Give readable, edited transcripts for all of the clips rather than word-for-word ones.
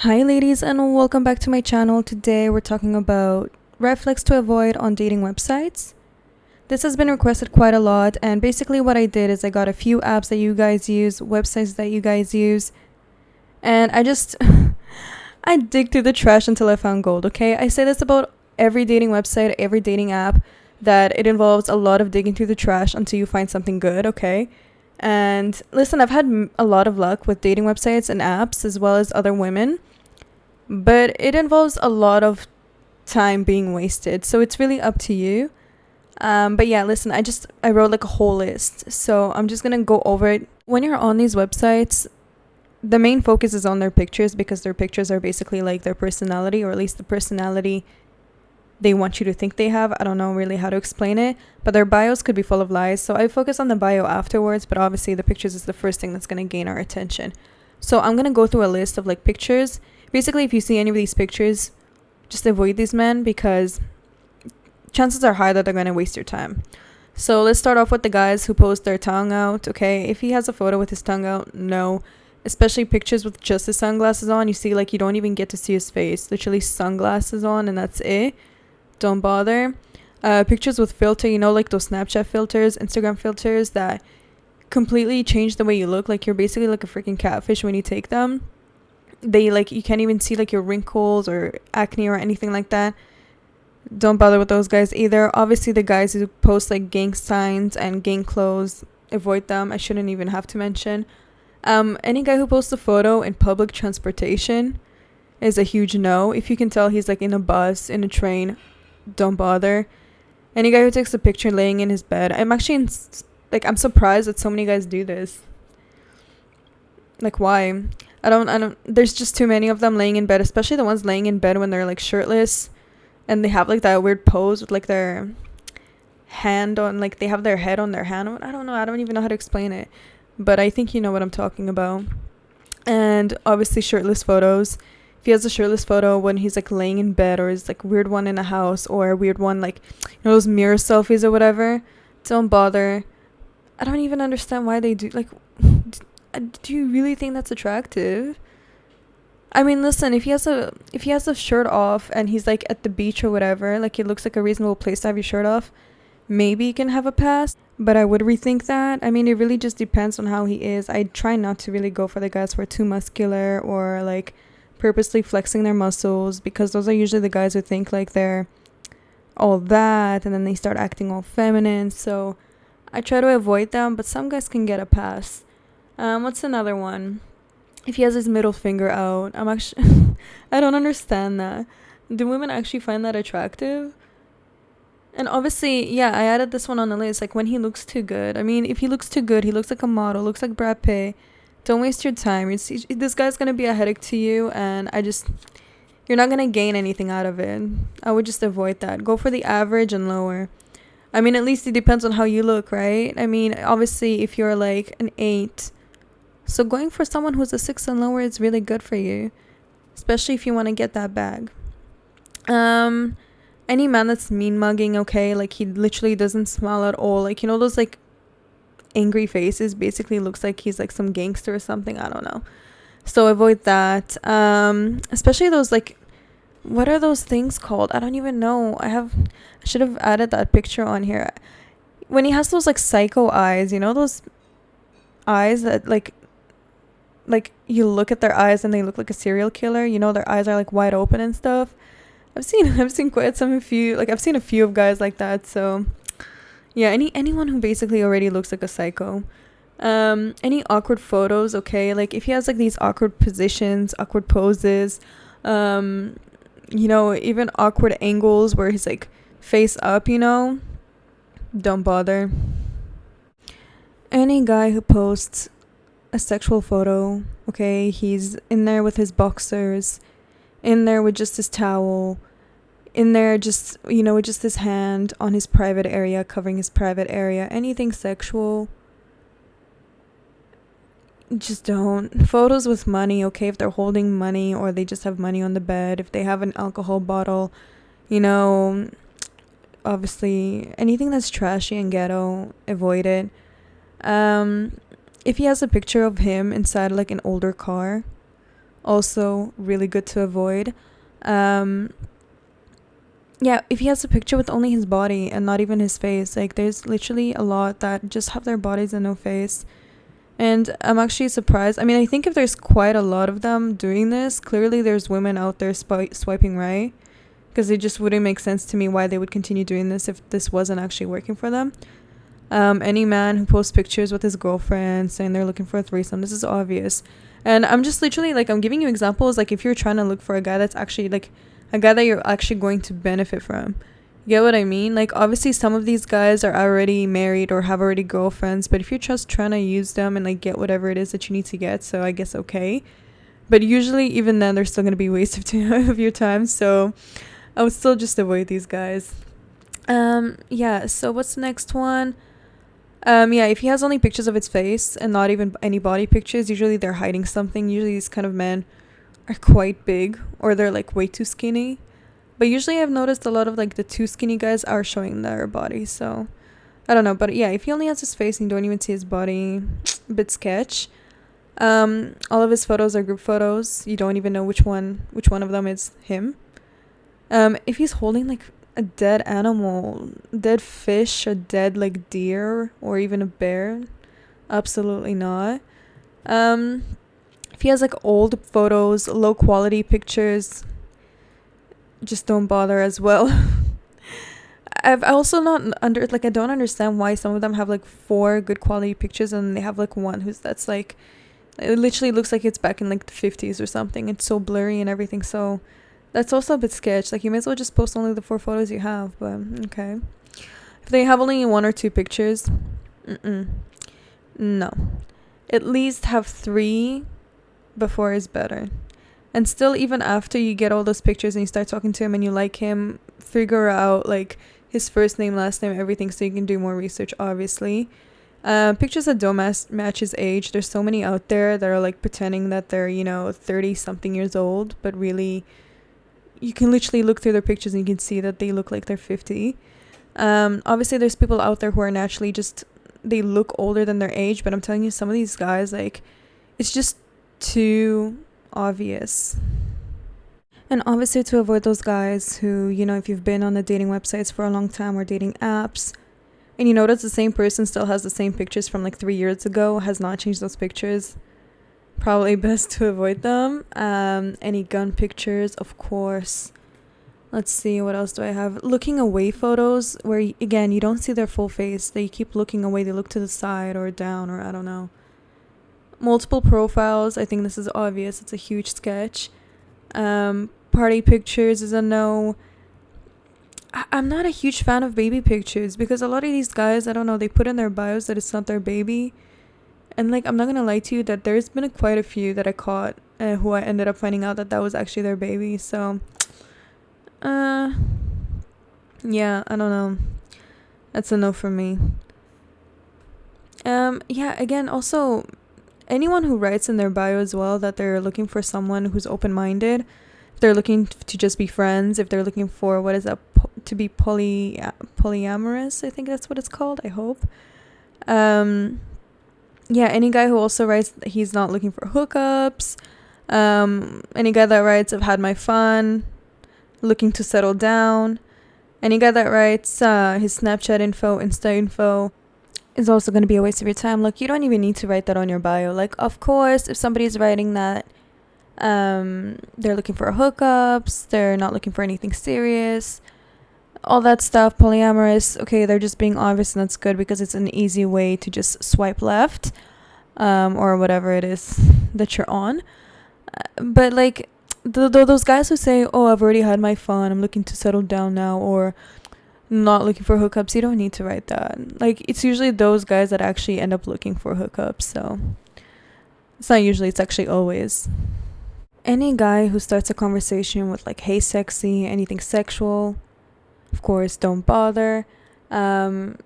Hi ladies and welcome back to my channel. Today we're talking about red flags to avoid on dating websites. This has been requested quite a lot, and basically what I did is I got a few apps that you guys use, websites that you guys use, and I just I dig through the trash until I found gold, okay? I say this about every dating website, every dating app, that it involves a lot of digging through the trash until you find something good, okay? And listen, I've had a lot of luck with dating websites and apps as well as other women, but it involves a lot of time being wasted. So it's really up to you. But yeah, listen, I wrote like a whole list. So I'm just going to go over it. When you're on these websites, the main focus is on their pictures because their pictures are basically like their personality, or at least the personality they want you to think they have. I don't know really how to explain it, but their bios could be full of lies. So I focus on the bio afterwards, but obviously the pictures is the first thing that's going to gain our attention. So I'm going to go through a list of like pictures. Basically, if you see any of these pictures, just avoid these men because chances are high that they're going to waste your time. So let's start off with the guys who post their tongue out, okay? If he has a photo with his tongue out, no. Especially pictures with just his sunglasses on. You see, like, you don't even get to see his face. Literally sunglasses on and that's it. Don't bother. Pictures with filter, you know, like those Snapchat filters, Instagram filters that completely change the way you look. Like, you're basically like a freaking catfish when you take them. They, like, you can't even see like your wrinkles or acne or anything like that. Don't bother with those guys either. Obviously, the guys who post like gang signs and gang clothes, avoid them. I shouldn't even have to mention. Any guy who posts a photo in public transportation is a huge no. If you can tell he's like in a bus, in a train, don't bother. Any guy who takes a picture laying in his bed, I'm surprised that so many guys do this. Like, why? I don't, there's just too many of them laying in bed, especially the ones laying in bed when they're like shirtless and they have like that weird pose with like their hand on, like they have their head on their hand. I don't know. I don't even know how to explain it, but I think you know what I'm talking about. And obviously shirtless photos. If he has a shirtless photo when he's like laying in bed, or is like weird one in a house, or a weird one like, you know, those mirror selfies or whatever, don't bother. I don't even understand why they do. Like, do you really think that's attractive? I mean, listen, if he has a shirt off and he's like at the beach or whatever, like it looks like a reasonable place to have your shirt off, maybe you can have a pass, but I would rethink that. I mean, it really just depends on how he is. I try not to really go for the guys who are too muscular or like purposely flexing their muscles, because those are usually the guys who think like they're all that and then they start acting all feminine. So I try to avoid them, but some guys can get a pass. What's another one? If he has his middle finger out, I don't understand that. Do women actually find that attractive? And obviously, yeah, I added this one on the list. Like, when he looks too good. I mean, if he looks too good, he looks like a model, looks like Brad Pitt. Don't waste your time. This guy's gonna be a headache to you, and you're not gonna gain anything out of it. I would just avoid that. Go for the average and lower. I mean, at least it depends on how you look, right? I mean, obviously, if you're like an 8, so going for someone who's a 6 and lower is really good for you, especially if you want to get that bag. Any man that's mean mugging, okay, like he literally doesn't smile at all, like, you know, those like angry faces, basically looks like he's like some gangster or something. I don't know. So avoid that. Especially those like, what are those things called? I don't even know. I should have added that picture on here. When he has those like psycho eyes, you know, those eyes that like you look at their eyes and they look like a serial killer, you know, their eyes are like wide open and stuff. I've seen I've seen a few of guys like that. So yeah, anyone who basically already looks like a psycho. Any awkward photos, okay, like if he has like these awkward positions, awkward poses, you know, even awkward angles where he's like face up, you know, don't bother. Any guy who posts a sexual photo, okay, he's in there with his boxers, in there with just his towel, in there just, you know, with just his hand on his private area, covering his private area, anything sexual, just don't. Photos with money, okay, if they're holding money or they just have money on the bed, if they have an alcohol bottle, you know, obviously anything that's trashy and ghetto, avoid it. If he has a picture of him inside like an older car, Also really good to avoid. Yeah, if he has a picture with only his body and not even his face, like there's literally a lot that just have their bodies and no face. And I'm actually surprised. I mean, I think if there's quite a lot of them doing this, clearly there's women out there swiping right, because it just wouldn't make sense to me why they would continue doing this if this wasn't actually working for them. Any man who posts pictures with his girlfriend saying they're looking for a threesome, this is obvious. And I'm just literally like, I'm giving you examples, like if you're trying to look for a guy that's actually like a guy that you're actually going to benefit from. You get what I mean? Like obviously some of these guys are already married or have already girlfriends, but if you're just trying to use them and like get whatever it is that you need to get, so I guess okay. But usually even then they're still going to be a waste of your time, so I would still just avoid these guys. Yeah, so what's the next one? Yeah, if he has only pictures of his face and not even any body pictures, usually they're hiding something. Usually these kind of men are quite big or they're like way too skinny. But usually I've noticed a lot of like the too skinny guys are showing their body, so I don't know. But yeah, if he only has his face and you don't even see his body, a bit sketch. All of his photos are group photos. You don't even know which one of them is him. If he's holding like a dead animal, dead fish, a dead like deer or even a bear, absolutely not. If he has like old photos, low quality pictures, just don't bother as well. I've also not I don't understand why some of them have like 4 good quality pictures and they have like one that's like, it literally looks like it's back in like the 50s or something. It's so blurry and everything, so that's also a bit sketch. Like you may as well just post only the 4 photos you have, but okay. If they have only 1 or 2 pictures, no. At least have 3 before is better. And still, even after you get all those pictures and you start talking to him and you like him, figure out like his first name, last name, everything, so you can do more research, obviously. Pictures that don't match his age. There's so many out there that are like pretending that they're 30 something years old, but really you can literally look through their pictures and you can see that they look like they're 50. Obviously there's people out there who are naturally just, they look older than their age, but I'm telling you, some of these guys, like, it's just too obvious. And obviously to avoid those guys who, if you've been on the dating websites for a long time or dating apps and you notice the same person still has the same pictures from like 3 years ago, has not changed those pictures, probably best to avoid them. Any gun pictures, of course. Let's see, what else do I have? Looking away photos where, again, you don't see their full face. They keep looking away. They look to the side or down or I don't know. Multiple profiles. I think this is obvious. It's a huge sketch. Party pictures is a no. I'm not a huge fan of baby pictures because a lot of these guys, I don't know, they put in their bios that it's not their baby. And like, I'm not gonna lie to you that there's been quite a few that I caught who I ended up finding out that was actually their baby. So yeah, I don't know, that's a no for me. Yeah, again, also anyone who writes in their bio as well that they're looking for someone who's open-minded, if they're looking to just be friends, if they're looking for to be polyamorous, I think that's what it's called, I hope. Yeah, any guy who also writes that he's not looking for hookups, any guy that writes I've had my fun, looking to settle down, any guy that writes his Snapchat info, Insta info, is also going to be a waste of your time. Look, you don't even need to write that on your bio. Like, of course, if somebody's writing that they're looking for hookups, they're not looking for anything serious, all that stuff, polyamorous, okay, they're just being obvious, and that's good because it's an easy way to just swipe left or whatever it is that you're on. But like those guys who say, oh, I've already had my fun, I'm looking to settle down now, or not looking for hookups, you don't need to write that. Like, it's usually those guys that actually end up looking for hookups, so it's not usually, it's actually always. Any guy who starts a conversation with like, hey sexy, anything sexual, of course, don't bother. Men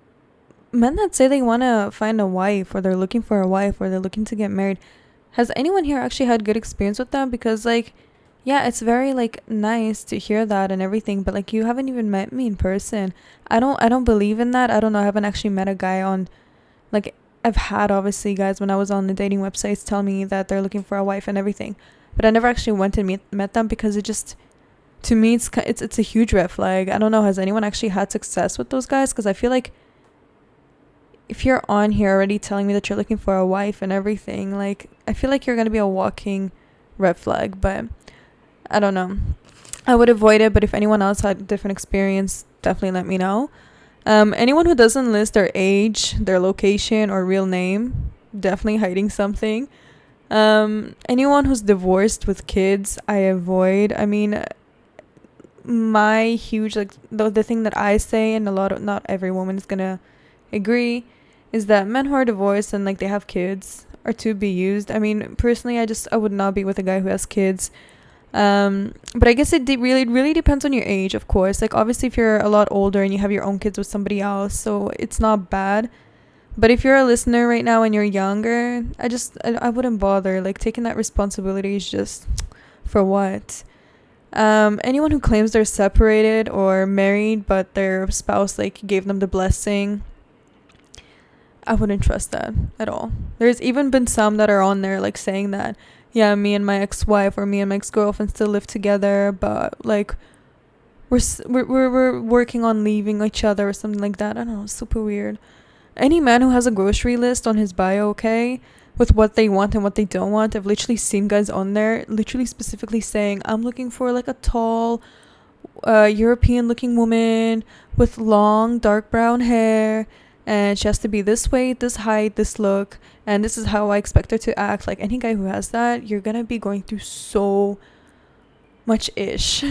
that say they want to find a wife, or they're looking for a wife, or they're looking to get married, has anyone here actually had good experience with them? Because like, yeah, it's very like nice to hear that and everything, but like, you haven't even met me in person. I don't believe in that. I don't know, I haven't actually met a guy on, like, I've had obviously guys when I was on the dating websites tell me that they're looking for a wife and everything, but I never actually went and met them because it just, to me, it's a huge red flag. I don't know, has anyone actually had success with those guys? Because I feel like if you're on here already telling me that you're looking for a wife and everything, like, I feel like you're gonna be a walking red flag. But I don't know, I would avoid it. But if anyone else had a different experience, definitely let me know. Anyone who doesn't list their age, their location, or real name, definitely hiding something. Anyone who's divorced with kids, I avoid. I mean, my huge, like, the thing that I say, and not every woman is gonna agree, is that men who are divorced and, like, they have kids are to be used. I mean, personally, I would not be with a guy who has kids. But I guess it really depends on your age, of course. Like, obviously, if you're a lot older and you have your own kids with somebody else, so it's not bad. But if you're a listener right now and you're younger, I wouldn't bother. Like, taking that responsibility is just, for what? Anyone who claims they're separated or married but their spouse, like, gave them the blessing, I wouldn't trust that at all. There's even been some that are on there, like, saying that, yeah, me and my ex-wife or me and my ex-girlfriend still live together, but, like, we're working on leaving each other or something like that. I don't know, super weird. Any man who has a grocery list on his bio, okay, with what they want and what they don't want, I've literally seen guys on there literally specifically saying, I'm looking for, like, a tall European looking woman with long dark brown hair, and she has to be this weight, this height, this look, and this is how I expect her to act. Like, any guy who has that, you're gonna be going through so much ish.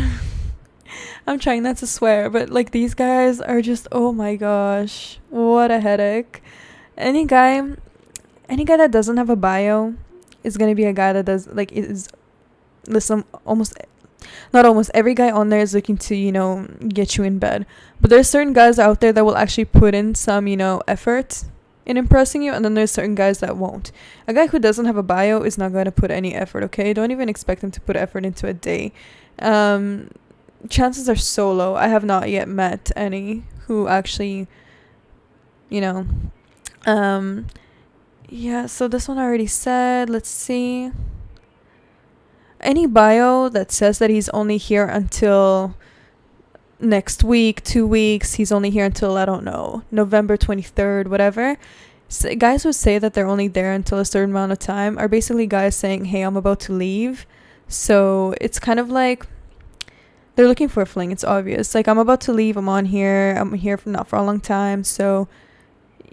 I'm trying not to swear, but, like, these guys are just, oh my gosh, what a headache. Any guy that doesn't have a bio is gonna be a guy that does, like, listen, not almost every guy on there is looking to, get you in bed. But there's certain guys out there that will actually put in some, effort in impressing you, and then there's certain guys that won't. A guy who doesn't have a bio is not going to put any effort, okay? Don't even expect him to put effort into a day. Chances are so low. I have not yet met any who actually, yeah, so this one I already said. Let's see. Any bio that says that he's only here until next week, 2 weeks, he's only here until, I don't know, November 23rd, whatever. So guys who say that they're only there until a certain amount of time are basically guys saying, hey, I'm about to leave. So it's kind of like they're looking for a fling. It's obvious. Like, I'm about to leave. I'm here for not for a long time. So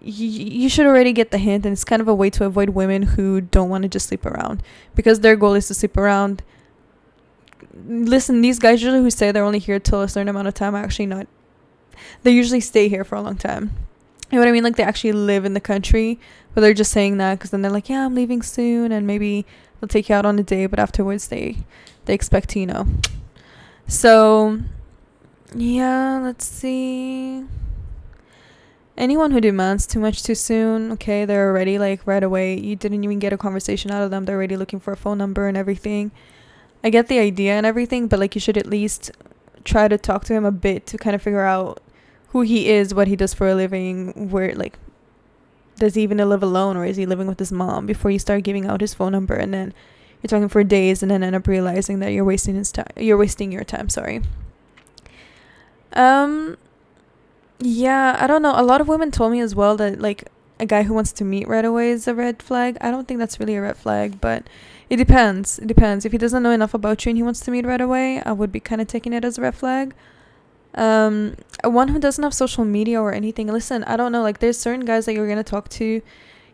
you should already get the hint, and it's kind of a way to avoid women who don't want to just sleep around, because their goal is to sleep around. Listen, these guys usually who say they're only here till a certain amount of time are actually not. They usually stay here for a long time. You know what I mean? Like, they actually live in the country, but they're just saying that because then they're like, yeah, I'm leaving soon, and maybe they'll take you out on a day, but afterwards they expect to, So, yeah, let's see. Anyone who demands too much too soon, okay, they're already, like, right away. You didn't even get a conversation out of them. They're already looking for a phone number and everything. I get the idea and everything, but, like, you should at least try to talk to him a bit to kind of figure out who he is, what he does for a living, where, like, does he even live alone, or is he living with his mom, before you start giving out his phone number and then you're talking for days and then end up realizing that you're wasting your time, sorry. Yeah, I don't know. A lot of women told me as well that, like, a guy who wants to meet right away is a red flag. I don't think that's really a red flag, but it depends. If he doesn't know enough about you and he wants to meet right away, I would be kind of taking it as a red flag. One who doesn't have social media or anything. Listen, I don't know. Like, there's certain guys that you're going to talk to.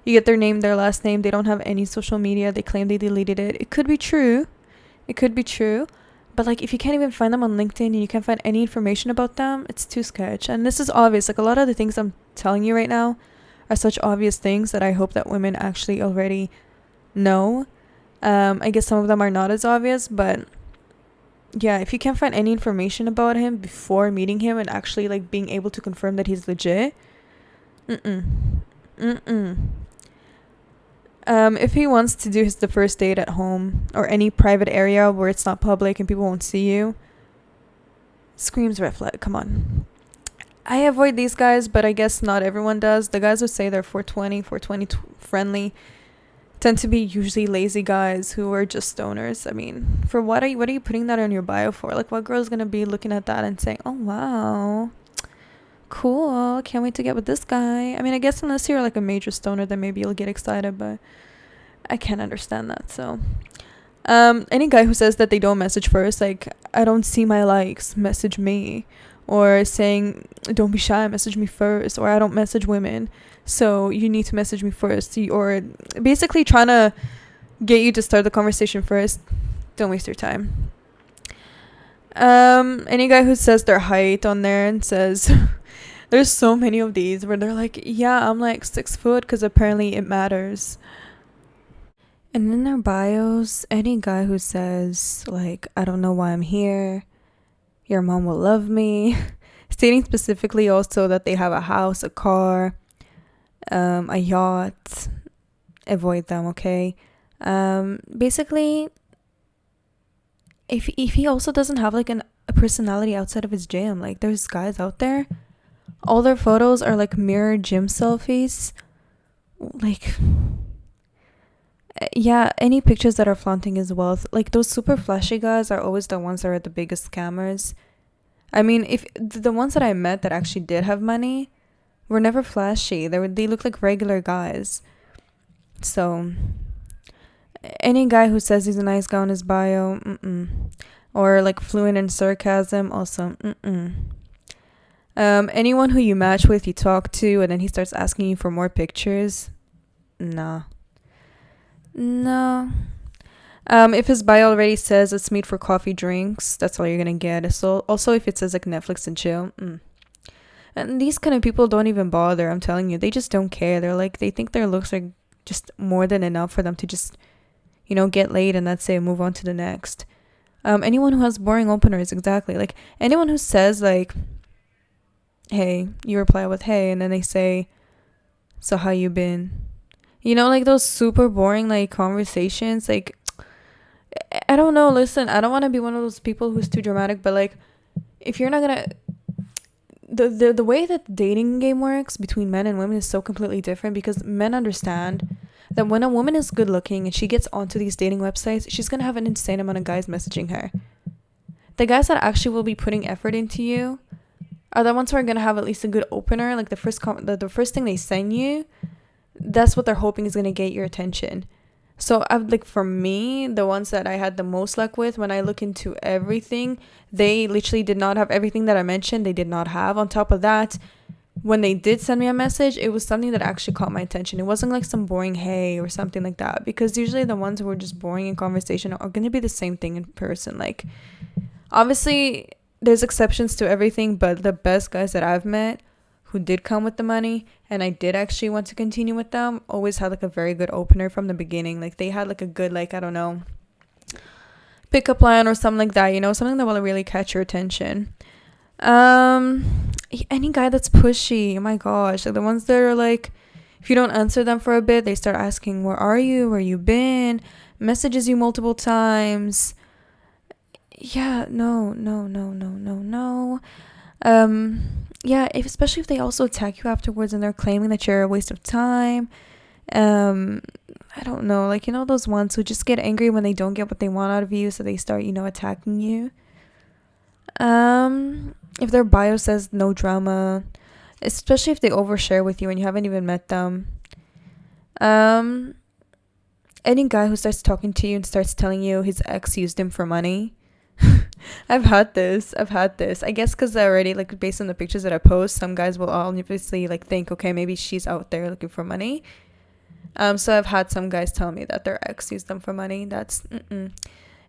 You get their name, their last name. They don't have any social media. They claim they deleted it. It could be true. But, like, if you can't even find them on LinkedIn and you can't find any information about them, it's too sketch. And this is obvious. Like, a lot of the things I'm telling you right now are such obvious things that I hope that women actually already know. I guess some of them are not as obvious, but yeah, if you can't find any information about him before meeting him and actually, like, being able to confirm that he's legit, if he wants to do the first date at home or any private area where it's not public and people won't see you, screams red flag. Come on. I avoid these guys, but I guess not everyone does. The guys who say they're 420 friendly, tend to be usually lazy guys who are just stoners. I mean, for what are you putting that on your bio for? Like, what girl's gonna be looking at that and saying, "Oh wow, cool, can't wait to get with this guy"? I mean, I guess unless you're like a major stoner, then maybe you'll get excited, but I can't understand that. So, any guy who says that they don't message first, like, "I don't see my likes, message me," or saying, "Don't be shy, message me first," or "I don't message women, so you need to message me first," or basically trying to get you to start the conversation first, don't waste your time. Any guy who says their height on there and says, there's so many of these where they're like, "Yeah, I'm like 6 foot because apparently it matters." And in their bios, any guy who says, like, "I don't know why I'm here, your mom will love me," stating specifically also that they have a house, a car, a yacht, avoid them, okay? Basically, if he also doesn't have like a personality outside of his gym, like there's guys out there, all their photos are like mirror gym selfies, like, yeah, any pictures that are flaunting his wealth, like those super flashy guys are always the ones that are the biggest scammers. I mean, if the ones that I met that actually did have money were never flashy. They look like regular guys. So any guy who says he's a nice guy on his bio, or like fluent in sarcasm, also, anyone who you match with, you talk to, and then he starts asking you for more pictures, nah. No. If his bio already says let's meet for coffee, drinks, that's all you're gonna get. So also if it says like Netflix and chill, and these kind of people don't even bother. I'm telling you, they just don't care. They're like, they think their looks are just more than enough for them to just, get laid and that's it, move on to the next. Anyone who has boring openers, exactly. Like anyone who says like, "Hey," you reply with "Hey," and then they say, "So how you been?" Like those super boring like conversations. Like, I don't know. Listen, I don't want to be one of those people who's too dramatic, but like, if you're not gonna, the way that the dating game works between men and women is so completely different, because men understand that when a woman is good looking and she gets onto these dating websites, she's gonna have an insane amount of guys messaging her. The guys that actually will be putting effort into you are the ones who are gonna have at least a good opener. Like the first thing they send you, that's what they're hoping is gonna get your attention. So for me, the ones that I had the most luck with, when I look into everything, they literally did not have everything that I mentioned. They did not have. On top of that, when they did send me a message, it was something that actually caught my attention. It wasn't like some boring "hey" or something like that, because usually the ones who are just boring in conversation are going to be the same thing in person. Like, obviously, there's exceptions to everything, but the best guys that I've met who did come with the money and I did actually want to continue with them always had like a very good opener from the beginning. Like they had like a good, like, I don't know, pickup line or something like that, something that will really catch your attention. Any guy that's pushy, oh my gosh, like the ones that are like, if you don't answer them for a bit, they start asking, "Where are you? Where you been?" Messages you multiple times. Yeah, no. Yeah, especially if they also attack you afterwards and they're claiming that you're a waste of time. I don't know, like, those ones who just get angry when they don't get what they want out of you, so they start, attacking you. If their bio says no drama, especially if they overshare with you and you haven't even met them. Any guy who starts talking to you and starts telling you his ex used him for money. I've had this. I guess because already, like, based on the pictures that I post, some guys will obviously like think, okay, maybe she's out there looking for money. So I've had some guys tell me that their ex used them for money. That's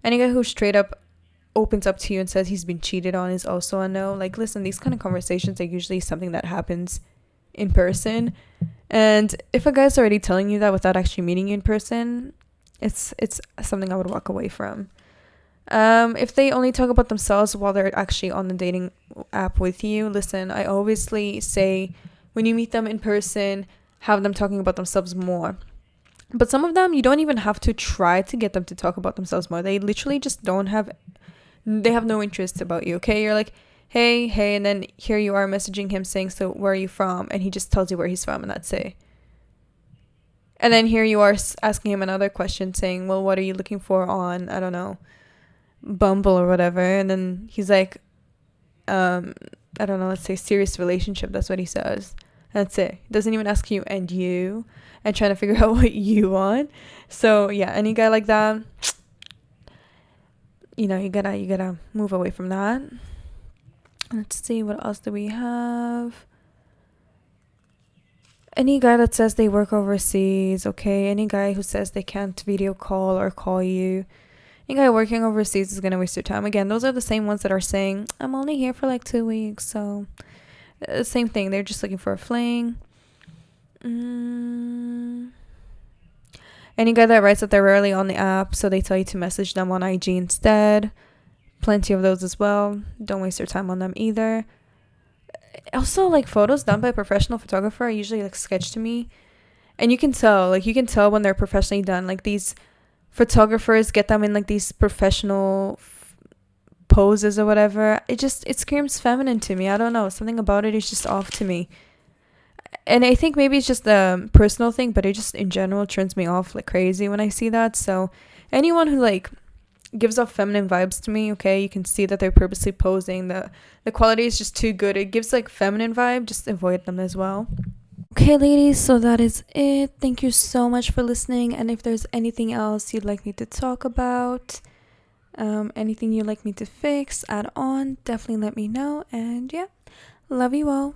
any guy who straight up opens up to you and says he's been cheated on is also a no. Like, listen, these kind of conversations are usually something that happens in person, and if a guy's already telling you that without actually meeting you in person, it's something I would walk away from. If they only talk about themselves while they're actually on the dating app with you, listen, I obviously say when you meet them in person, have them talking about themselves more. But some of them, you don't even have to try to get them to talk about themselves more. They literally just they have no interest about you, okay? You're like, hey, and then here you are messaging him saying, "So where are you from?" And he just tells you where he's from, and that's it. And then here you are asking him another question saying, well, what are you looking for on, I don't know, Bumble or whatever? And then he's like, I don't know, let's say serious relationship. That's what he says. That's it. He doesn't even ask you and you, and trying to figure out what you want. So yeah, any guy like that, you gotta move away from that. Let's see, what else do we have? Any guy that says they work overseas, okay? Any guy who says they can't video call or call you. Any guy working overseas is gonna waste your time. Again, those are the same ones that are saying, I'm only here for like 2 weeks. So, same thing. They're just looking for a fling. Any guy that writes that they're rarely on the app, so they tell you to message them on IG instead. Plenty of those as well. Don't waste your time on them either. Also, like, photos done by a professional photographer are usually like sketch to me. And you can tell when they're professionally done. Like, these photographers get them in like these professional poses or whatever. It screams feminine to me. I don't know, something about it is just off to me. And I think maybe it's just a personal thing, but it just in general turns me off like crazy when I see that. So anyone who like gives off feminine vibes to me, okay, you can see that they're purposely posing. The quality is just too good. It gives like feminine vibe. Just avoid them as well. Okay, ladies, so that is it. Thank you so much for listening. And if there's anything else you'd like me to talk about, anything you'd like me to fix, add on, definitely let me know. And yeah, love you all.